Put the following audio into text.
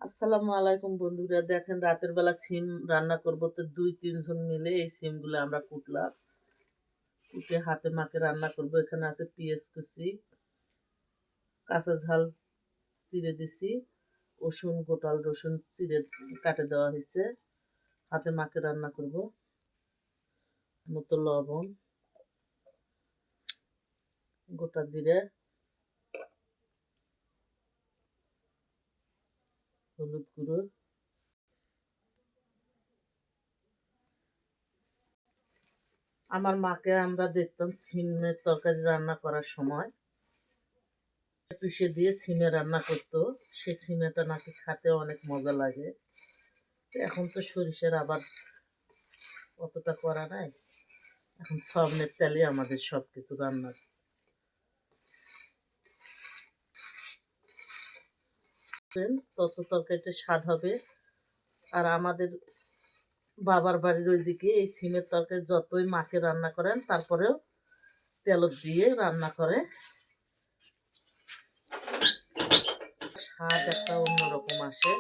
আসসালামু আলাইকুম বন্ধুরা, দেখেন রাতের বেলা সিম রান্না করব, তো 2-3 জন মিলে এই সিমগুলো আমরা কুটলাম। কুটে হাতে মাখে রান্না করব। এখানে আছে পেঁয়াজ কুচি, কাঁচা ঝাল চিড়ে দিছি, রসুন গোটাল রসুন চিড়ে কাটে দেওয়া হয়েছে। হাতে মাখে রান্না করব। মতো লবণ, গোটা জিরে, হলুদ গুঁড়ো। আমার মাকে আমরা দেখতাম সিমের তরকারি রান্না করার সময় পিষে দিয়ে সিমে রান্না করতো। সে সিমেটা নাকি খেতে অনেক মজা লাগে। এখন তো সরিষার আবার অতটা করা নাই, এখন সবনের তেলে আমাদের সব কিছু রান্না। তত তরকারিটা স্বাদ হবে। আর আমাদের বাবার বাড়ির ওইদিকে এই সিমের তরকারি যতই মাকে রান্না করেন, তারপরেও তেল দিয়ে রান্না করে, স্বাদ একটা অন্যরকম আসে।